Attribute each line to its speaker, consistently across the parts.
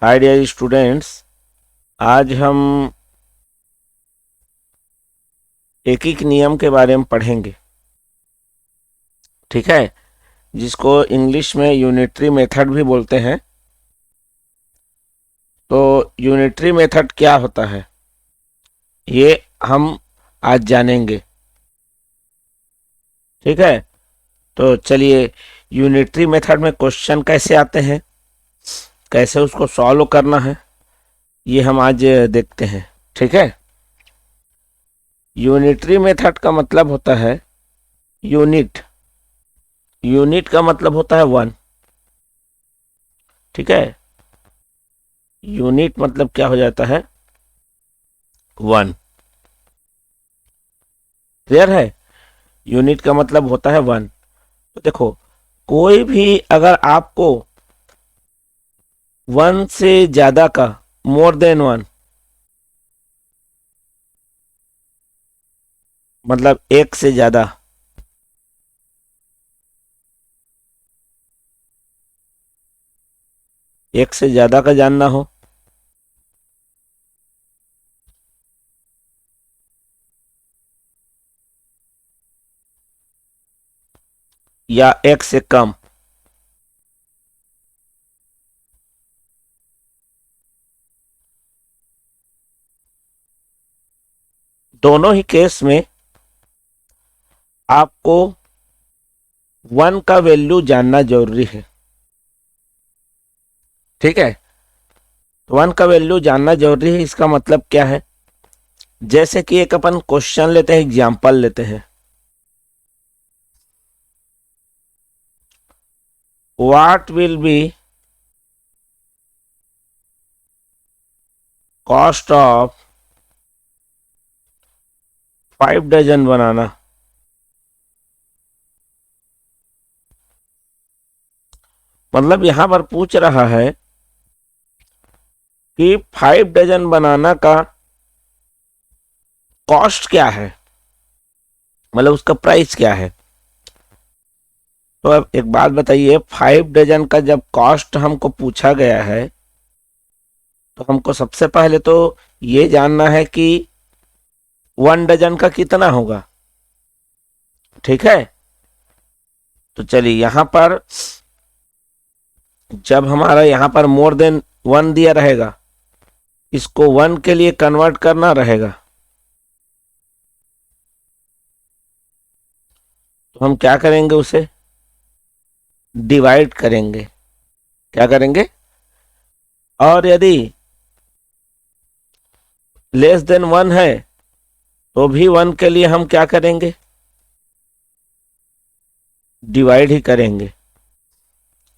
Speaker 1: Hi dear students. आज हम एक एक नियम के बारे में पढ़ेंगे। ठीक है, जिसको इंग्लिश में यूनिटरी मेथड भी बोलते हैं। तो यूनिटरी मेथड क्या होता है ये हम आज जानेंगे। ठीक है, तो चलिए, यूनिटरी मेथड में क्वेश्चन कैसे आते हैं, कैसे उसको सॉल्व करना है, ये हम आज देखते हैं। ठीक है, यूनिटरी मेथड का मतलब होता है यूनिट। यूनिट का मतलब होता है वन। ठीक है, यूनिट मतलब क्या हो जाता है, वन। क्लियर है, यूनिट का मतलब होता है वन। तो देखो, कोई भी अगर आपको वन से ज्यादा का, मोर देन वन, मतलब एक से ज्यादा, एक से ज्यादा का जानना हो, या एक से कम, दोनों ही केस में आपको वन का वैल्यू जानना जरूरी है। ठीक है, तो वन का वैल्यू जानना जरूरी है। इसका मतलब क्या है, जैसे कि एक अपन क्वेश्चन लेते हैं, एग्जाम्पल लेते हैं। What will be cost of 5 dozen banana. मतलब यहां पर पूछ रहा है कि 5 डजन बनाना का कॉस्ट क्या है, मतलब उसका प्राइस क्या है। तो अब एक बात बताइए, 5 डजन का जब कॉस्ट हमको पूछा गया है, तो हमको सबसे पहले तो ये जानना है कि 1 डजन का कितना होगा। ठीक है, तो चलिए यहां पर, जब हमारा यहां पर मोर देन वन दिया रहेगा, इसको वन के लिए कन्वर्ट करना रहेगा। तो हम क्या करेंगे, उसे डिवाइड करेंगे। क्या करेंगे, और यदि लेस देन वन है तो भी वन के लिए हम क्या करेंगे, डिवाइड ही करेंगे।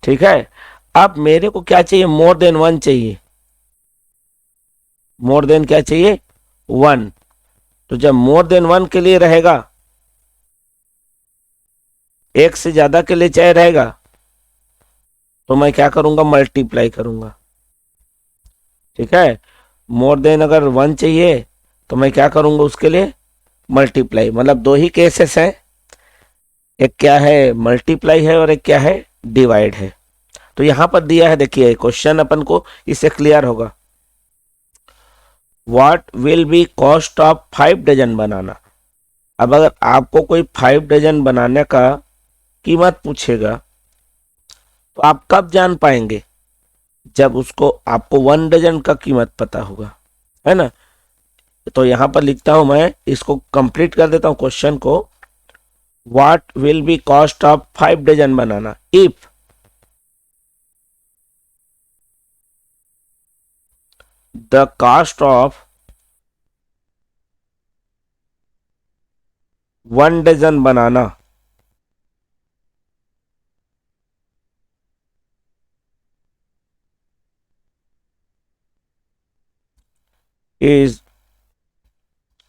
Speaker 1: ठीक है, अब मेरे को क्या चाहिए, मोर देन वन चाहिए। मोर देन क्या चाहिए, वन। तो जब मोर देन वन के लिए रहेगा, एक से ज्यादा के लिए चाहे रहेगा, तो मैं क्या करूंगा, मल्टीप्लाई करूंगा। ठीक है, मोर देन अगर वन चाहिए तो मैं क्या करूंगा उसके लिए, मल्टीप्लाई। मतलब दो ही केसेस हैं, एक क्या है मल्टीप्लाई है और एक क्या है डिवाइड है। तो यहां पर दिया है, देखिए क्वेश्चन अपन को इससे क्लियर होगा। What will be cost of 5 dozen banana. अब अगर आपको कोई 5 डजन बनाने का कीमत पूछेगा, तो आप कब जान पाएंगे, जब उसको आपको 1 डजन का कीमत पता होगा, है ना। तो यहां पर लिखता हूं, मैं इसको कंप्लीट कर देता हूं क्वेश्चन को। What will be cost of 5 dozen banana if the cost of 1 dozen banana is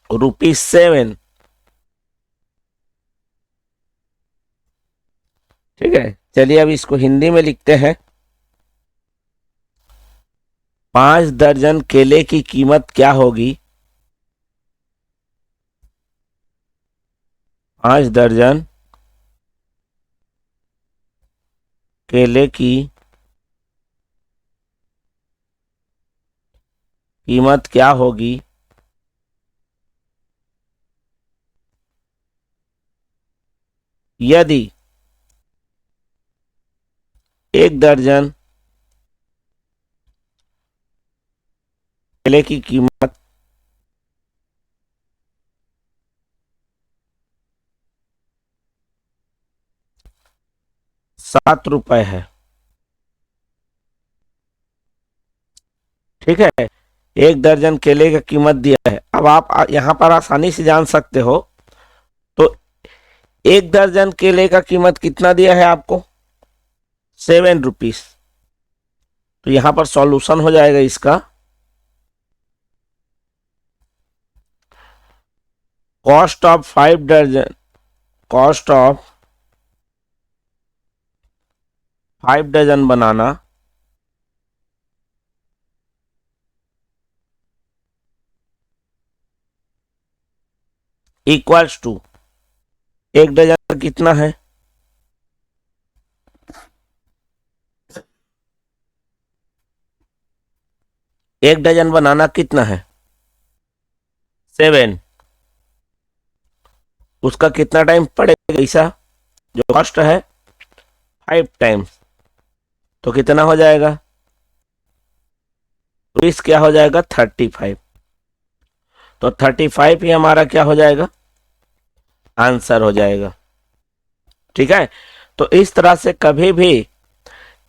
Speaker 1: ₹7। ठीक है, चलिए अब इसको हिंदी में लिखते हैं। 5 दर्जन केले की कीमत क्या होगी। 5 दर्जन केले की कीमत क्या होगी यदि 1 दर्जन केले की कीमत 7 रुपए है। ठीक है, 1 दर्जन केले का कीमत दिया है। अब आप यहाँ पर आसानी से जान सकते हो। तो 1 दर्जन केले का कीमत कितना दिया है आपको? 7 रुपीज। तो यहाँ पर सॉल्यूशन हो जाएगा इसका, कॉस्ट ऑफ 5 दर्जन, कॉस्ट ऑफ 5 दर्जन बनाना इक्वल्स टू 1 दर्जन कितना है? 1 दर्जन बनाना कितना है? 7। उसका कितना टाइम पड़ेगा ऐसा? जो कॉस्ट है 5 टाइम्स। तो कितना हो जाएगा? तो इस क्या हो जाएगा? 35। तो 35 ही हमारा क्या हो जाएगा? आंसर हो जाएगा। ठीक है, तो इस तरह से कभी भी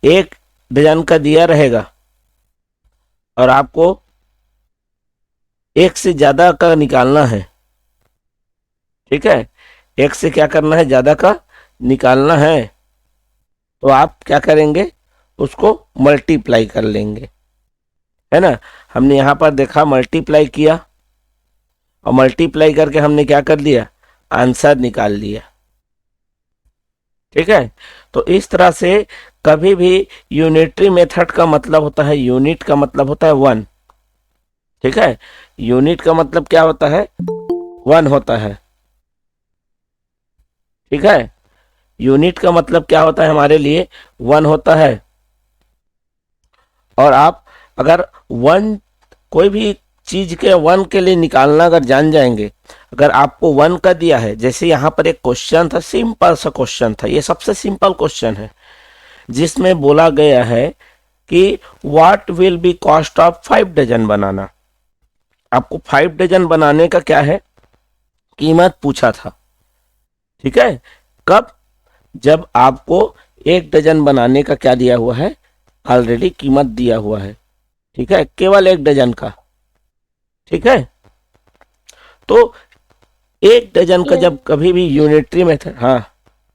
Speaker 1: 1 दर्जन का दिया रहेगा और आपको एक से ज्यादा का निकालना है। ठीक है, एक से क्या करना है? ज्यादा का निकालना है। तो आप क्या करेंगे? उसको मल्टीप्लाई कर लेंगे, है ना। हमने यहां पर देखा, मल्टीप्लाई किया और मल्टीप्लाई करके हमने क्या कर लिया? आंसर निकाल लिया। ठीक है, तो इस तरह से कभी भी यूनिटरी मेथड का मतलब होता है, यूनिट का मतलब होता है 1। ठीक है, यूनिट का मतलब क्या होता है? 1 होता है। ठीक है, यूनिट का मतलब क्या होता है हमारे लिए? 1 होता है। और आप अगर 1, कोई भी चीज के 1 के लिए निकालना अगर जान जाएंगे, अगर आपको 1 का दिया है, जैसे यहाँ पर एक क्वेश्चन था, सिंपल सा क्वेश्चन था, ये सबसे सिंपल क्वेश्चन है, जिसमें बोला गया है कि what will be cost of 5 दर्जन बनाना। आपको 5 दर्जन बनाने का क्या है? कीमत पूछा था। ठीक है, कब? जब आपको 1 दर्जन बनाने का क्या दिया हुआ है? ऑलरेडी कीमत दिया हुआ है। ठीक है, केवल 1 दर्जन का। ठीक है, तो 1 दर्जन का जब कभी भी यूनिटरी मेथड, हाँ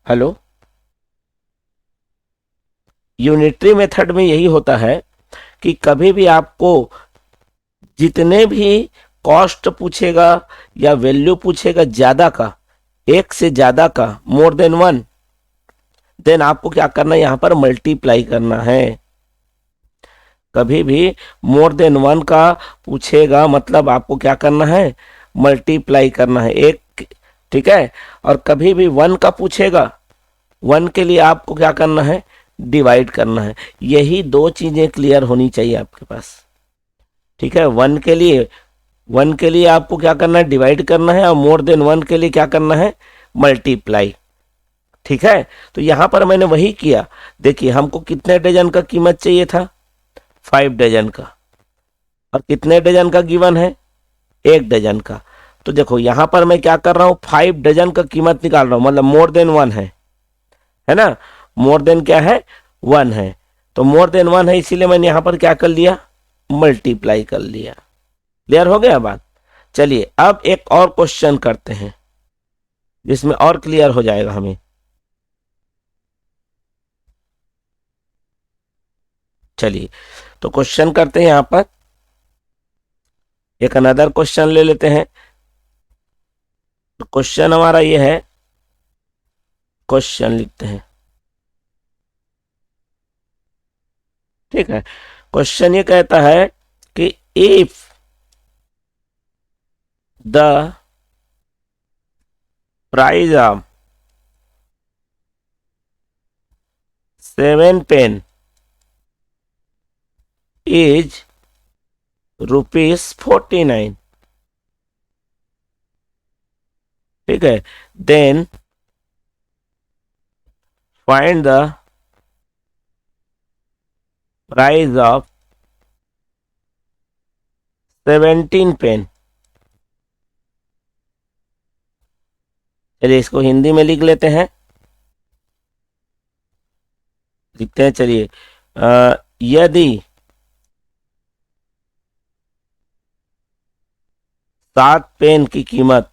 Speaker 1: हेलो, यूनिटरी मेथड में यही होता है कि कभी भी आपको जितने भी कॉस्ट पूछेगा या वैल्यू पूछेगा ज्यादा का, एक से ज्यादा का, मोर देन 1, देन आपको क्या करना है? यहां पर मल्टीप्लाई करना है। कभी भी मोर देन 1 का पूछेगा मतलब आपको क्या करना है? मल्टीप्लाई करना है एक। ठीक है, और कभी भी 1 का पूछेगा, 1 के लिए आपको क्या करना है? डिवाइड करना है। यही दो चीजें क्लियर होनी चाहिए आपके पास। ठीक है, 1 के लिए आपको क्या करना है? डिवाइड करना है, और मोर देन 1 के लिए क्या करना है? मल्टीप्लाई। ठीक है, तो यहां पर मैंने वही किया। देखिए, हमको कितने डजन का कीमत चाहिए था? 5 दर्जन का। और कितने डजन का गिवन है? 1 दर्जन का। तो देखो यहां पर मैं क्या कर रहा हूं? 5 दर्जन का कीमत निकाल रहा हूं, मतलब मोर देन 1 है ना। मोर देन क्या है? 1 है। तो मोर देन 1 है, इसीलिए मैंने यहां पर क्या कर लिया? मल्टीप्लाई कर लिया। क्लियर हो गया बात? चलिए अब एक और क्वेश्चन करते हैं जिसमें और क्लियर हो जाएगा हमें। चलिए तो क्वेश्चन करते हैं, यहां पर एक अनदर क्वेश्चन ले लेते हैं। तो क्वेश्चन हमारा ये है, क्वेश्चन लिखते हैं। ठीक है, क्वेश्चन ये कहता है कि if the price of 7 pen is ₹49। ठीक है, then find the price of 17 pen. चलिए इसको हिंदी में लिख लेते हैं, लिखते हैं। चलिए यदि 7 पेन की कीमत,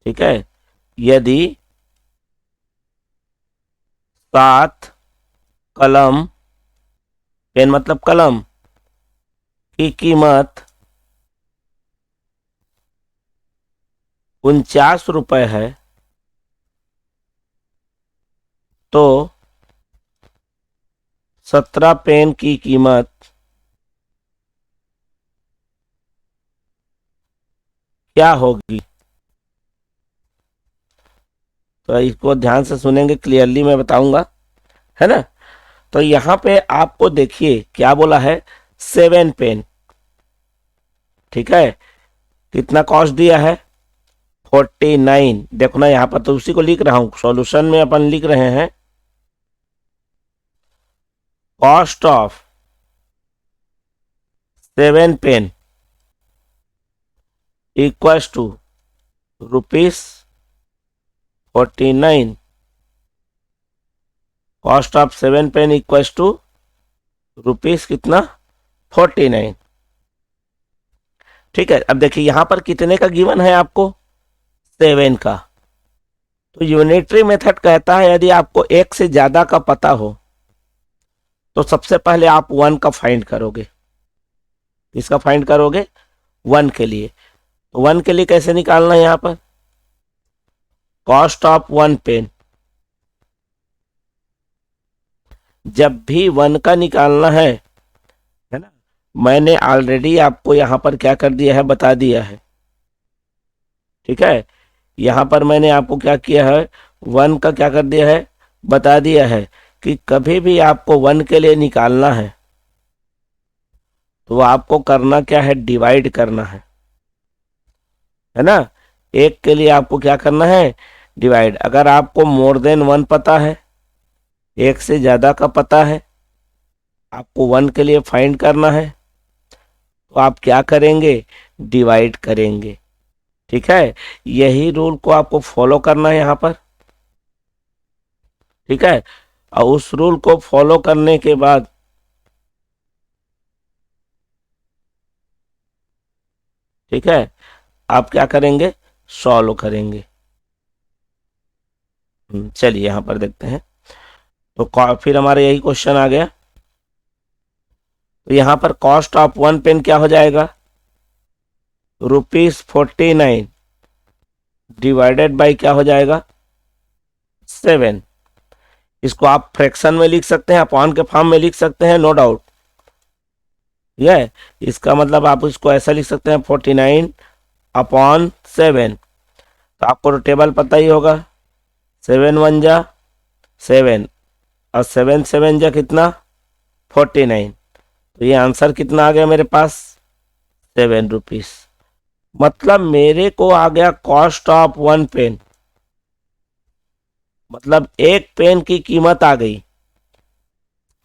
Speaker 1: ठीक है, यदि 7 कलम, पेन मतलब कलम, की कीमत ₹49 है, तो 17 पेन की कीमत क्या होगी? तो इसको ध्यान से सुनेंगे, क्लियरली मैं बताऊंगा, है ना। तो यहाँ पे आपको देखिए क्या बोला है, 7 पेन, ठीक है, कितना कॉस्ट दिया है? 49। देखो ना यहाँ पर, तो उसी को लिख रहा हूं, सॉल्यूशन में अपन लिख रहे हैं, cost of 7 pen equals to ₹49। Cost of 7 pen equals to rupees कितना? 49। ठीक है, अब देखिए यहां पर कितने का गिवन है आपको? 7 का। तो यूनिटरी मेथड कहता है यदि आपको एक से ज्यादा का पता हो तो सबसे पहले आप 1 का फाइंड करोगे। किसका फाइंड करोगे? 1 के लिए। तो 1 के लिए कैसे निकालना है? यहां पर कॉस्ट ऑफ 1 पेन, जब भी 1 का निकालना है ना, मैंने ऑलरेडी आपको यहां पर क्या कर दिया है, बता दिया है। ठीक है, यहां पर मैंने आपको क्या किया है, 1 का क्या कर दिया है, बता दिया है कि कभी भी आपको 1 के लिए निकालना है तो आपको करना क्या है, डिवाइड करना है ना। एक के लिए आपको क्या करना है, डिवाइड। अगर आपको मोर देन 1 पता है, एक से ज्यादा का पता है, आपको 1 के लिए फाइंड करना है, तो आप क्या करेंगे, डिवाइड करेंगे। ठीक है, यही रूल को आपको फॉलो करना है यहां पर। ठीक है, और उस रूल को फॉलो करने के बाद ठीक है, आप क्या करेंगे, सॉल्व करेंगे। चलिए यहां पर देखते हैं। तो फिर हमारा यही क्वेश्चन आ गया। तो यहां पर कॉस्ट ऑफ 1 पेन क्या हो जाएगा, ₹49 डिवाइडेड बाई क्या हो जाएगा, 7। इसको आप फ्रैक्शन में लिख सकते हैं, अपॉन के फॉर्म में लिख सकते हैं, नो डाउट। ये इसका मतलब आप इसको ऐसा लिख सकते हैं, 49/7। तो आपको तो टेबल पता ही होगा, 7 1 जा 7 और 7 7 जा कितना, 49। तो ये आंसर कितना आ गया मेरे पास, ₹7। मतलब मेरे को आ गया कॉस्ट ऑफ 1 पेन, मतलब एक पेन की कीमत आ गई।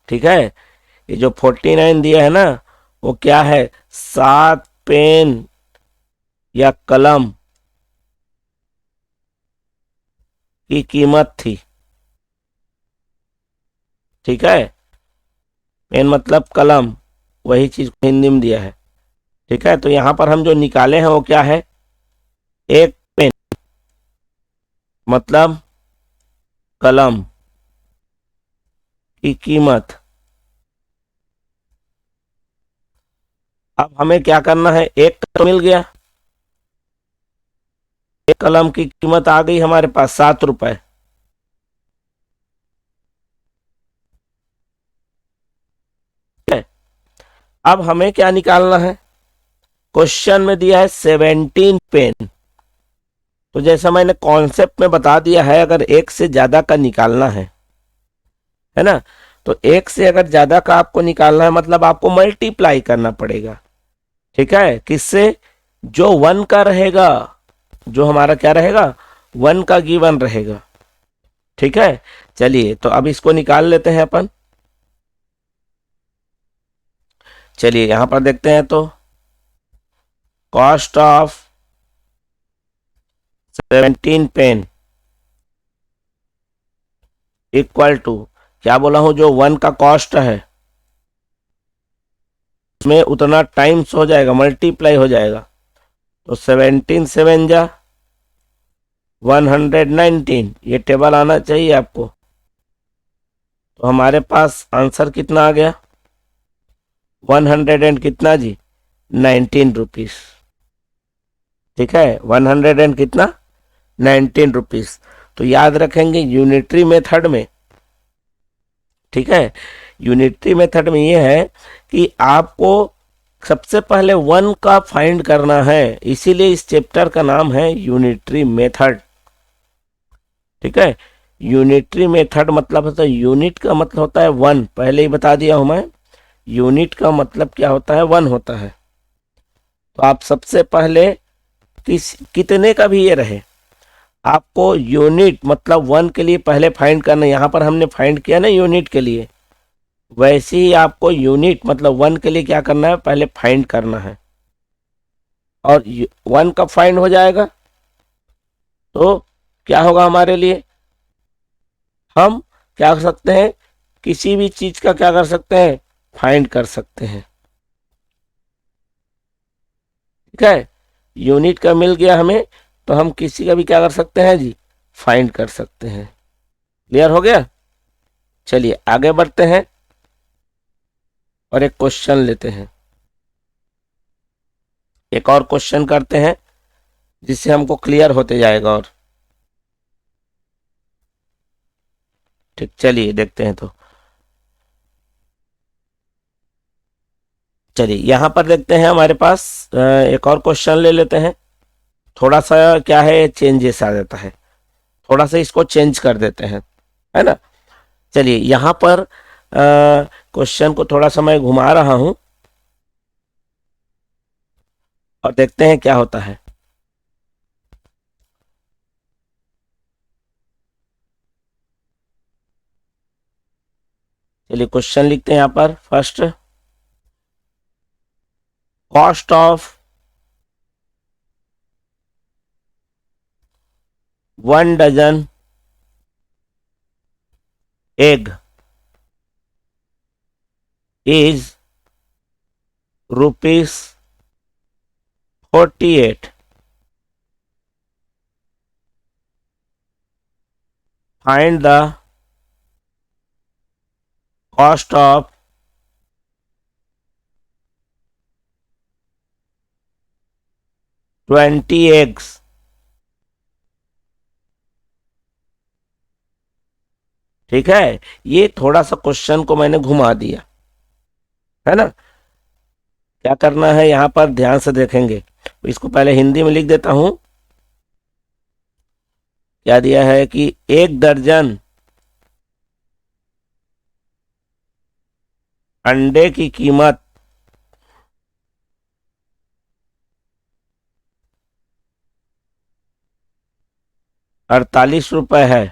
Speaker 1: ठीक है, ये जो 49 दिया है ना, वो क्या है, 7 पेन या कलम की कीमत थी। ठीक है, पेन मतलब कलम, वही चीज हिंदी में दिया है। ठीक है, तो यहां पर हम जो निकाले हैं वो क्या है, एक पेन मतलब कलम की कीमत। अब हमें क्या करना है, एक तो मिल गया, एक कलम की कीमत आ गई हमारे पास ₹7। अब हमें क्या निकालना है, क्वेश्चन में दिया है 17 पेन। तो जैसा मैंने कॉन्सेप्ट में बता दिया है, अगर एक से ज्यादा का निकालना है ना, तो एक से अगर ज्यादा का आपको निकालना है मतलब आपको मल्टीप्लाई करना पड़ेगा। ठीक है, किससे? जो 1 का रहेगा, जो हमारा क्या रहेगा, 1 का गिवन रहेगा। ठीक है, चलिए तो अब इसको निकाल लेते हैं अपन। चलिए यहां पर देखते हैं तो cost of 17 pen equal to, क्या बोला हूं, जो 1 का कॉस्ट है उसमें उतना टाइम्स हो जाएगा, मल्टीप्लाई हो जाएगा। तो 17 7 जा 119, ये टेबल आना चाहिए आपको। तो हमारे पास आंसर कितना आ गया, 100 एंड कितना जी, 19 रुपीस। ठीक है, 100 एंड कितना, 19 रुपीस। तो याद रखेंगे यूनिटरी मेथड में, ठीक है, यूनिटरी मेथड में ये है कि आपको सबसे पहले 1 का फाइंड करना है, इसीलिए इस चैप्टर का नाम है यूनिटरी मेथड। ठीक है, यूनिटरी मेथड मतलब होता है, यूनिट का मतलब होता है 1, पहले ही बता दिया हूं मैं, यूनिट का मतलब क्या होता है, 1 होता है। तो आप सबसे पहले कितने का भी ये रहे, आपको यूनिट मतलब 1 के लिए पहले फाइंड करना। यहां पर हमने फाइंड किया ना यूनिट के लिए, वैसे ही आपको यूनिट मतलब 1 के लिए क्या करना है, पहले फाइंड करना है। और 1 का फाइंड हो जाएगा तो क्या होगा हमारे लिए, हम क्या कर सकते हैं, किसी भी चीज का क्या कर सकते हैं, फाइंड कर सकते हैं। ठीक है, यूनिट का मिल गया हमें तो हम किसी का भी क्या कर सकते हैं जी, फाइंड कर सकते हैं। क्लियर हो गया? चलिए आगे बढ़ते हैं और एक क्वेश्चन लेते हैं, एक और क्वेश्चन करते हैं जिससे हमको क्लियर होते जाएगा। और ठीक, चलिए देखते हैं। तो चलिए यहां पर देखते हैं, हमारे पास एक और क्वेश्चन ले लेते हैं। थोड़ा सा क्या है, चेंजेस आ जाता है, थोड़ा सा इसको चेंज कर देते हैं, है ना। चलिए यहां पर क्वेश्चन को थोड़ा सा मैं घुमा रहा हूं और देखते हैं क्या होता है। चलिए क्वेश्चन लिखते हैं यहां पर, first, cost of 1 dozen egg is rupees 48. Find the cost of 20 eggs. ठीक है, ये थोड़ा सा क्वेश्चन को मैंने घुमा दिया, है ना। क्या करना है यहां पर ध्यान से देखेंगे, इसको पहले हिंदी में लिख देता हूं। क्या दिया है कि 1 दर्जन अंडे की कीमत 48 रुपए है,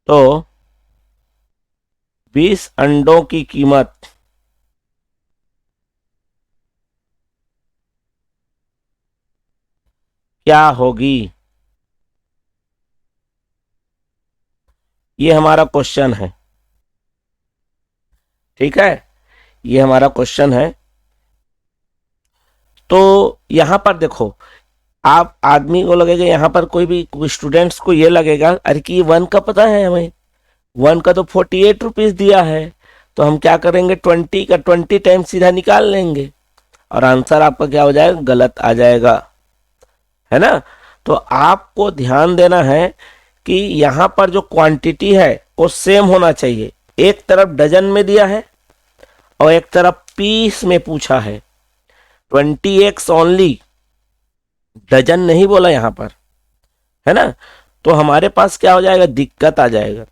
Speaker 1: तो 20 अंडों की कीमत क्या होगी, ये हमारा क्वेश्चन है। ठीक है, ये हमारा क्वेश्चन है। तो यहां पर देखो, आप आदमी को लगेगा, यहां पर कोई भी स्टूडेंट्स को ये लगेगा अरे कि 1 का पता है हमें, 1 का तो 48 रुपीज दिया है, तो हम क्या करेंगे, 20 का 20 टाइम सीधा निकाल लेंगे और आंसर आपका क्या हो जाएगा, गलत आ जाएगा, है ना। तो आपको ध्यान देना है कि यहां पर जो क्वांटिटी है वो सेम होना चाहिए। एक तरफ डजन में दिया है और एक तरफ पीस में पूछा है, 20x ओनली, डजन नहीं बोला यहां पर, है ना। तो हमारे पास क्या हो जाएगा, दिक्कत आ जाएगा।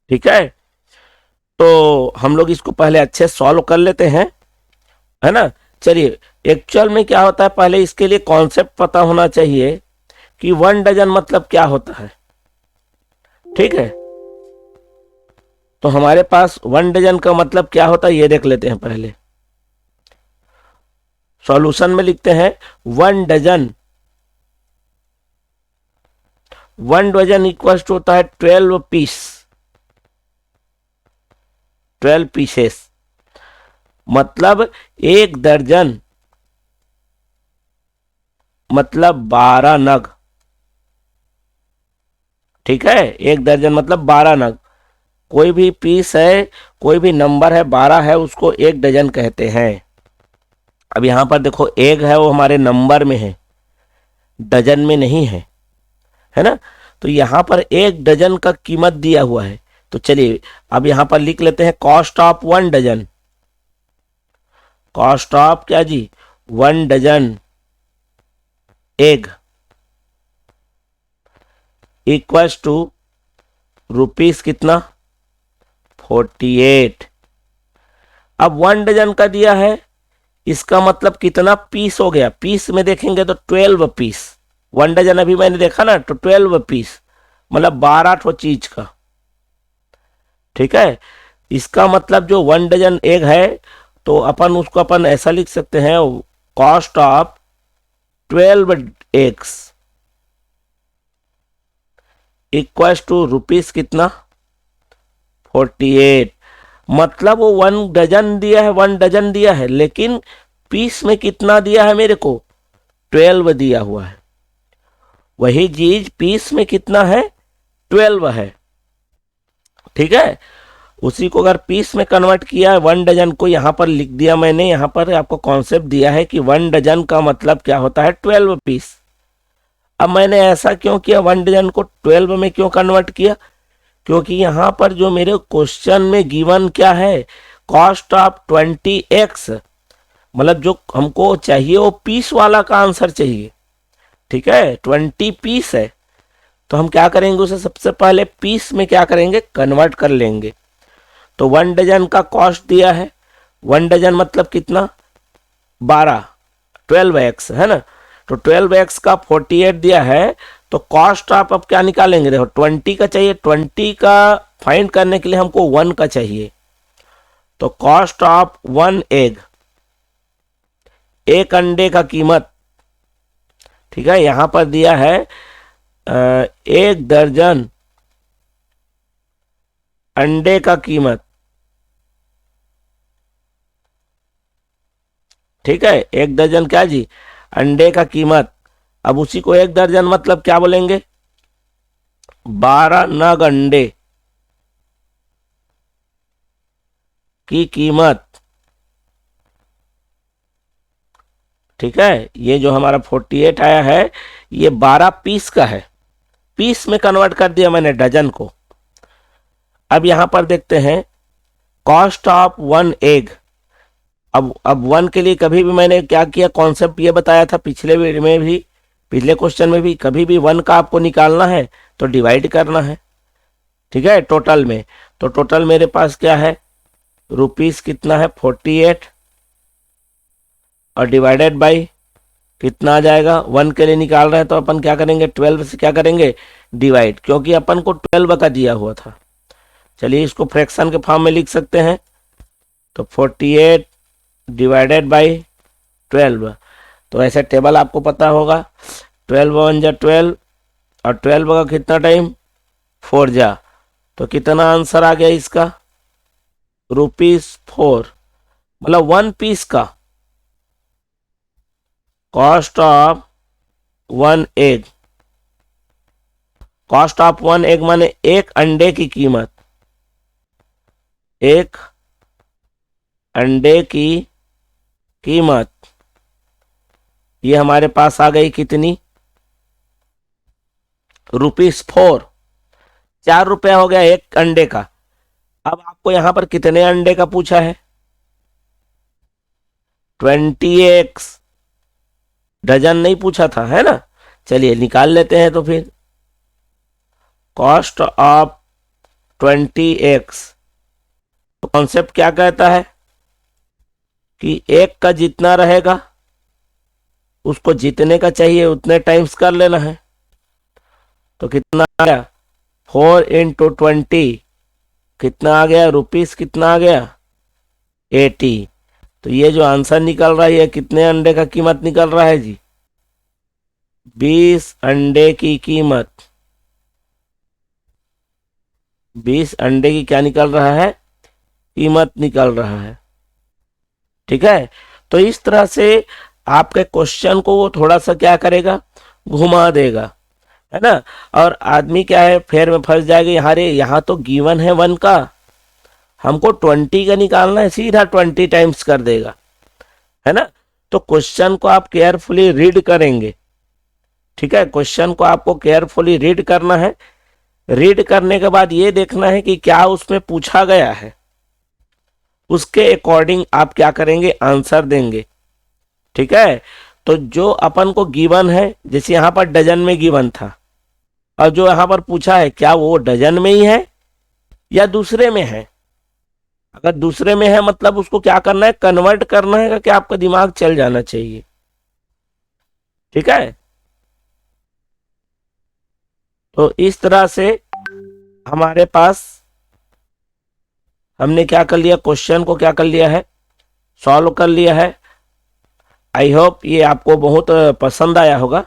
Speaker 1: ठीक है, तो हम लोग इसको पहले अच्छे सॉल्व कर लेते हैं, है ना। चलिए, एक्चुअल में क्या होता है, पहले इसके लिए कॉन्सेप्ट पता होना चाहिए कि 1 डजन मतलब क्या होता है। ठीक है, तो हमारे पास 1 डजन का मतलब क्या होता है ये देख लेते हैं पहले। सॉल्यूशन में लिखते हैं 1 डजन, 1 डजन इक्वल टू होता है 12 पीस, 12 पीसेस, मतलब 1 दर्जन मतलब 12 नग। ठीक है, 1 दर्जन मतलब 12 नग। कोई भी पीस है, कोई भी नंबर है 12 है, उसको 1 डजन कहते हैं। अब यहां पर देखो, एक है वो हमारे नंबर में है, डजन में नहीं है, है ना। तो यहां पर 1 डजन का कीमत दिया हुआ है। तो चलिए अब यहां पर लिख लेते हैं cost of 1 dozen. Cost of क्या जी, 1 dozen egg equals to rupees कितना, 48। अब 1 डजन का दिया है, इसका मतलब कितना पीस हो गया, पीस में देखेंगे तो 12 पीस। 1 डजन अभी मैंने देखा ना, तो 12 पीस मतलब 12 चीज का। ठीक है, इसका मतलब जो 1 डजन एग है, तो अपन उसको अपन ऐसा लिख सकते हैं, cost of 12 eggs equal to rupees कितना, 48। मतलब वो 1 डजन दिया है, 1 डजन दिया है, लेकिन पीस में कितना दिया है मेरे को, 12 दिया हुआ है। वही चीज पीस में कितना है, 12 है। ठीक है, उसी को अगर पीस में कन्वर्ट किया है, 1 डजन को यहां पर लिख दिया मैंने, यहां पर आपको कॉन्सेप्ट दिया है कि 1 डजन का मतलब क्या होता है, 12 पीस। अब मैंने ऐसा क्यों किया, 1 डजन को 12 में क्यों कन्वर्ट किया, क्योंकि यहां पर जो मेरे क्वेश्चन में गिवन क्या है, कॉस्ट ऑफ 20x, मतलब जो हमको चाहिए वो पीस वाला का आंसर चाहिए। ठीक है, 20 पीस है, तो हम क्या करेंगे, उसे सबसे पहले पीस में क्या करेंगे, कन्वर्ट कर लेंगे। तो 1 डजन का कॉस्ट दिया है, 1 डजन मतलब कितना, 12, 12x है ना। तो 12x का 48 दिया है, तो कॉस्ट आप अब क्या निकालेंगे, देखो 20 का चाहिए, 20 का फाइंड करने के लिए हमको 1 का चाहिए। तो कॉस्ट ऑफ 1 एग, एक अंडे का कीमत, ठीक है, यहां पर दिया है 1 दर्जन अंडे का कीमत। ठीक है, 1 दर्जन क्या जी, अंडे का कीमत। अब उसी को 1 दर्जन मतलब क्या बोलेंगे, 12 नग अंडे की कीमत। ठीक है, ये जो हमारा 48 आया है, ये 12 पीस का है, पीस में कन्वर्ट कर दिया मैंने डजन को। अब यहां पर देखते हैं कॉस्ट ऑफ 1 एग। अब 1 के लिए कभी भी मैंने क्या किया, कॉन्सेप्ट ये बताया था पिछले वीडियो में भी, पिछले क्वेश्चन में भी, कभी भी 1 का आपको निकालना है तो डिवाइड करना है। ठीक है, टोटल में, तो टोटल मेरे पास क्या है, रुपीस कितना है, 48, और डिवाइडेड बाई कितना आ जाएगा, 1 के लिए निकाल रहे हैं तो अपन क्या करेंगे, 12 से क्या करेंगे, डिवाइड, क्योंकि अपन को 12 का दिया हुआ था। चलिए इसको फ्रैक्शन के फॉर्म में लिख सकते हैं, तो 48 डिवाइडेड बाई 12। तो ऐसे टेबल आपको पता होगा, 12 × 1 = 12, और 12 का कितना टाइम, 4 जा, तो कितना आंसर आ गया इसका, ₹4, मतलब 1 पीस का cost of 1 egg. Cost of 1 egg माने एक अंडे की कीमत, एक अंडे की कीमत, ये हमारे पास आ गई कितनी, ₹4। 4 रुपया हो गया एक अंडे का। अब आपको यहां पर कितने अंडे का पूछा है, 20x, डजन नहीं पूछा था, है ना। चलिए निकाल लेते हैं, तो फिर कॉस्ट ऑफ 20x। तो कॉन्सेप्ट क्या कहता है कि एक का जितना रहेगा उसको जितने का चाहिए उतने टाइम्स कर लेना है। तो कितना आ गया 4 × 20 कितना आ गया रुपीस, कितना आ गया 80। तो ये जो आंसर निकल रहा है ये कितने अंडे का कीमत निकल रहा है जी, 20 अंडे की कीमत। 20 अंडे की क्या निकल रहा है, कीमत निकल रहा है। ठीक है, तो इस तरह से आपके क्वेश्चन को वो थोड़ा सा क्या करेगा, घुमा देगा, है ना। और आदमी क्या है, फेर में फंस जाएगा, यहाँ तो गिवन है 1 का, हमको 20 का निकालना है, सीधा 20 टाइम्स कर देगा, है ना। तो क्वेश्चन को आप केयरफुली रीड करेंगे। ठीक है, क्वेश्चन को आपको केयरफुली रीड करना है। रीड करने के बाद ये देखना है कि क्या उसमें पूछा गया है, उसके अकॉर्डिंग आप क्या करेंगे, आंसर देंगे। ठीक है, तो जो अपन को गिवन है, जैसे यहां पर डजन में गिवन था, और जो यहां पर पूछा है क्या वो डजन में ही है या दूसरे में है। अगर दूसरे में है मतलब उसको क्या करना है, कन्वर्ट करना है कि आपका दिमाग चल जाना चाहिए। ठीक है, तो इस तरह से हमारे पास हमने क्या कर लिया, क्वेश्चन को क्या कर लिया है, सॉल्व कर लिया है। आई होप ये आपको बहुत पसंद आया होगा।